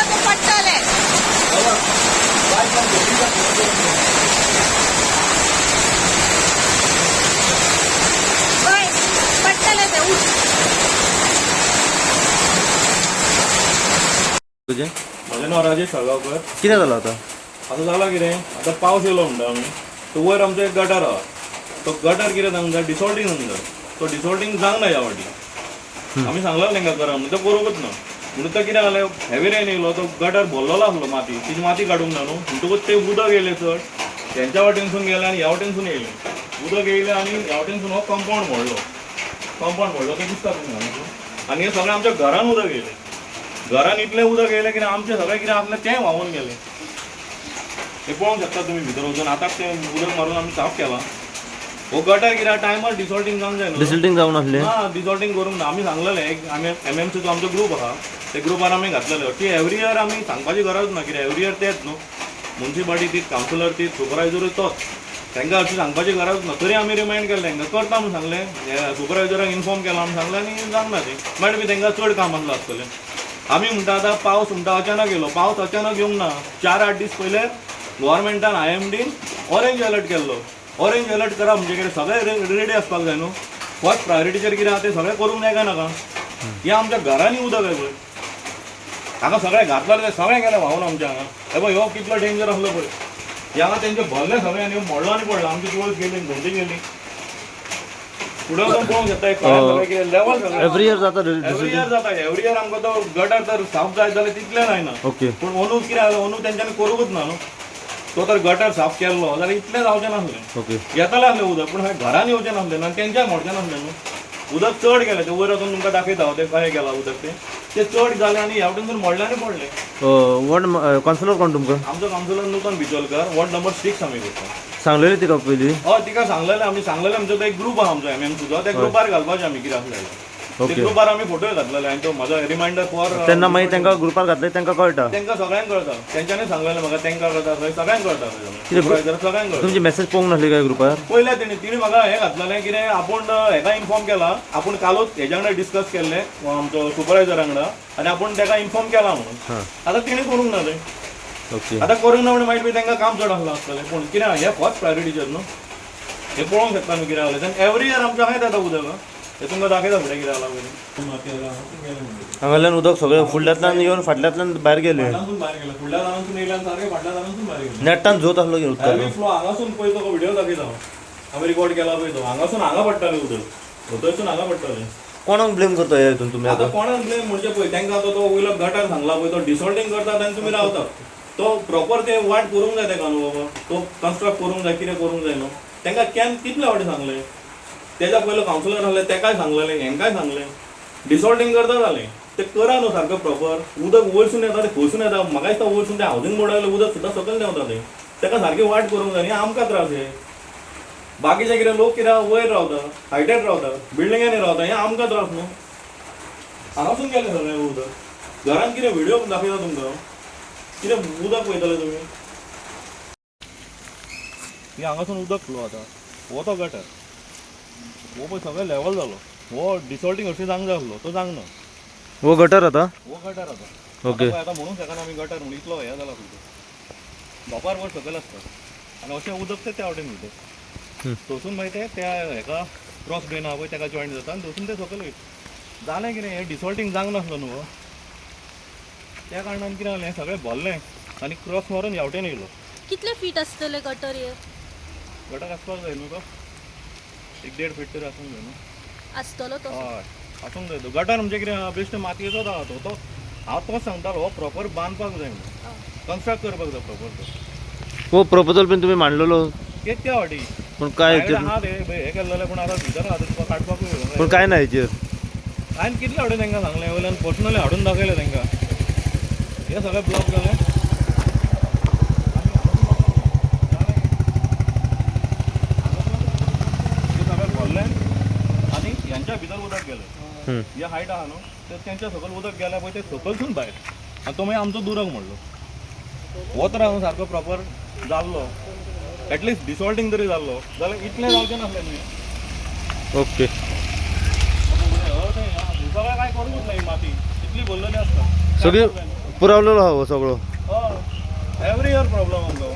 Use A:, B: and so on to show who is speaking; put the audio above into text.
A: ते पडटले पळय, पडटले ते उठ.
B: तुझे
C: माझें नांव राजेश साळगांवकर.
B: कितें जालो आतां?
C: आतां जाला कितें, आतां पावस येयलो म्हणटा आमी, तो वयर आमचो एक गटार आहा, तो गटार कितें जावंक जाय, डिसॉल्टींग जावंक जाय. तो डिसॉल्टींग जावंक ना ह्या फावटी. आमी सांगलें तांकां करा म्हणून, तो करूंकच ना. म्हणून तो कितें जालें, हेवी रेन येयलो, तो गटार भरलेलो आसलो माती, तिची माती काडूंक ना न्हू, म्हणटकूच ते उदक येयलें चड, तेंच्या वाटेनसून गेलें आनी ह्या वाटेनसून येयलें. उदक येयलें आनी ह्या वाटेनसून हो कंपावंड मोडलो तो दिसता तुमकां. आनी हें सगळें आमच्या घरान उदक येयलें. घरान इतलें उदक येयलें की आमचें सगळें कितें आसलें तें व्हांवून गेलें. हे पळोवंक शकता तुमी भितर वचून. आतां तें उदक मारून आमी साफ केलां. हो गटार कित्याक टायमार डिसॉल्टींग जावंक जाय न्हू.
B: डिसल्टिंग जावंक नासलें?
C: ना, डिसॉल्टींग करूंक ना. आमी सांगलेलें, आमी MMCचो आमचो ग्रूप आहा, ते ग्रुपार आमी घातलेले की एवरी इयर आमी सांगपाची गरज ना, कित्याक एवरी इयर तेच न्हू, म्युन्सिपालिटी तीच, कावन्सिलर तीच, सुपरवायझरूय तोच, तांकां अशी सांगपाची गरज ना. तरी आमी रिमायंड केलें तांकां, करता म्हणून सांगलें, सुपरवायझराक इन्फॉर्म केलां म्हणून सांगलें आनी जावंक ना ती. मागीर बी तांकां चड काम आसलें आसतलें. आमी म्हणटा आतां पावस म्हणटा अचानक येयलो, पावस अचानक येवंक ना. 4-8 दीस पयले गोवोरमेंटान IMDन ऑरेंज अलर्ट केल्लो. ऑरेंज अलर्ट करप म्हणजे कितें, सगळें रेडी आसपाक जाय न्हू. फर्स्ट प्रायोरिटीचेर कितें आहा तें सगळें करूंक जाय काय नाका. हें आमच्या घरांनी उदक आहे पळय, हांगा सगळें घातलेलें तें सगळें गेलें व्हांवून आमच्या हांगा. हे पळय हो कितलो डेंजर आसलो पळय. हे हांगा तेंचें भरलें सगळें आनी मोडलो आनी पडलो. आमची तुळस गेली, घंटी गेली. फुडें वचून पळोवंक शकता एक सगळें कितें लेवल सगळें
B: एवरी इयर जाता
C: एवरी इयर जाता. एवरी इयर आमकां तो गटार तर साफ जाय जाल्यार तितलें जायना.
B: ओके.
C: पूण अंदू कितें जालें, अंदू तेंच्यांनी करूंकच ना न्हू. तो तर गटार साफ केल्लो जाल्यार इतलें जावचें नासलें.
B: ओके.
C: येतालें आसलें उदक, पूण हांवें घरान येवचें नासलें आनी तेंच्याय मोडचें नासलें न्हू. उदक चड गेलें, तें वयर वचून तुमकां दाखयता हांव तें कशें गेलां उदक तें चड जालें आनी ह्या वटेनसून मोडलें आनी पडलें.
B: वॉर्ड कावन्सिलर कोण तुमकां?
C: आमचो कावन्सिलर नूतन बिचोलकर, वॉर्ड नंबर 6 आमी करता.
B: सांगलेली तिका पयलीं?
C: हय, तिका सांगलेलें आमी. सांगलेलें आमचो तो एक ग्रूप आहा आमचो MMCचो, त्या ग्रुपार घालपाचें आमी कितें आसलें ते ग्रुपार आमी फोटोय घातलेले आनी तो म्हजो रिमायंडर फॉर.
B: तेन्ना मागीर तांकां ग्रुपार घातलें, तांकां कळटा?
C: तांकां सगळ्यांक कळटा. तेंच्यांनी सांगलेलें म्हाका, तांकां कळटा, थंय सगळ्यांक कळटा, सगळ्यांक कळटा.
B: तुमची मेसेज पळोवंक नासली काय ग्रुपार?
C: पयल्या तिणी म्हाका हें घातलेलें कितें, आपूण हेका इन्फॉर्म केला, आपूण कालूच हेज्या वांगडा डिस्कस केल्लें आमचो सुपरवायझरा वांगडा, आनी आपूण ताका इन्फॉर्म केला म्हणून. आतां तिणी करूंक ना तें.
B: ओके.
C: आतां करूंक ना म्हणून मागीर बी तांकां काम चड आसलें आसतलें. पूण कितें हें फर्स्ट प्रायोरिटीचेर न्हू, हें पळोवंक शकता न्हू कितें जालें. एवरी इयर आमच्या हांवें येता उदक, हें तुमकां दाखयता फुडें कितें जालां पयलीं.
B: हांगाल्यान उदक सगळें फुडल्यांतल्यान येवन फाटल्यांतल्यान भायर गेलें.
C: फाटल्यानसून भायर गेलें, फुडल्या दारांसून येयलें आनी सारकें फाटल्या दारांसून भायर गेलें.
B: नेटान जोत आसलो की उदकाचो?
C: हेवी फ्लो हांगासून पळय, तो व्हिडिओ दाखयता हांवें रिकॉर्ड केला पळय तो. हांगासून हांगा पडटालें उदक, थंयसून हांगा पडटालें.
B: कोणाक ब्लेम करता हे हितून तुमी
C: आतां
B: आतां?
C: कोणाक ब्लेम म्हणजे पळय, तांकां तो वयलो गटार सांगला पळय, तो डिसॉल्टींग करतात आनी तुमी रावतात. तो प्रॉपर ते वाट करूंक जाय ताका न्हू बाबा. तो कन्स्ट्रक्ट करूंक जाय, कितें करूंक जाय न्हू. तांकां कितले फावटी सांगलें. तेच्या पयलो कावन्सिलर आसलें तेकाय सांगलेलें, हेंकाय सांगलें. डिसॉल्टींग करता जालें, ते करा न्हू सारको प्रॉपर. उदक वयरसून येता, ते खंयसून येता, म्हाका दिसता वयरसून ते हावजींग बोर्डाक उदक सुद्दां सकयल देंवता ते. ताका सारकी वाट करूंक जाय न्ही. आमकां त्रास हे. बाकीचे कितें लोक कितें वयर रावता, हायटेर रावता, बिल्डिंगांनी रावता, हें आमकां त्रास न्हू. हांगासून गेलें सगळें उदक. घरान कितें व्हिडिओ दाखयता तुमकां, कितें उदक पळयतले तुमी. ही हांगासून उदक फ्लो आतां, हो तो गटर, हो पळय सगळें लेवल जालो. हो डिसॉल्टींग हरशीं जावंक जाय आसलो, तो जावंक ना.
B: हो गटर आतां?
C: हो गटर आतां.
B: ओके.
C: आतां म्हणूंक शकना आमी गटर म्हणून, इतलो हें जाला तुमचो. धोपार वर सकयल आसता आनी अशें उदक त्या वाटेन वयता. थंयसून मागीर ते त्या हेका क्रॉस ड्रेन आहा पळय ताका जॉयन जाता आनी थंयसून ते सकयल वयता. जालें कितें, हें डिसॉल्टींग जावंक नासलो न्हू. त्या कारणान कितें जालें, हें सगळें भरलें आनी क्रॉस मारून ह्या वाटेन येयलो.
A: कितले फीट आसतले गटर हे?
C: गटर आसपाक जाय न्हू तो, 1-1.5 फीट तरी आसूंक जाय न्हू.
A: आसतलो तो?
C: हय, आसूंक जाय तो. गटर म्हणजे कितें, बेश्टे मातयेचोच आहा तो. हांव तोच सांगतालो, हो प्रॉपर बांदपाक जाय म्हणून, कन्स्ट्रक्ट करपाक जाय प्रॉपर तो.
B: हो प्रपोजल बीन तुमी मांडलेलो?
C: कितक्या फावटी
B: पूण काय
C: आहा ते हे केल्लें, पूण आतां भितर आहा तुका काडपाकूय.
B: पूण काय ना हेचेर.
C: हांवें कितले फावटी तांकां सांगलें, वयल्यान पर्सनली हाडून दाखयलें तांकां. हें सगळें ब्लॉक जालें. सगळें भरलें आनी ह्यांच्या भितर उदक गेलें. हे हायट आहा न्हू, तर तेंच्या सकयल उदक गेल्या पळय, ते सकलसून भायर. आनी तो मागीर आमचो दुरक मोडलो. हो तर हांव सारको प्रॉपर जाल्लो, एटलिस्ट डिसॉल्टींग तरी जाल्लो जाल्यार इतलें जावचें नासलें न्ही.
B: ओके.
C: सगळें काय करूंकच ना ही माती, इतली भरलेली आसता.
B: सगळी पुरावलेलो हा हो सगळो
C: एवरी इयर प्रॉब्लेम आमचो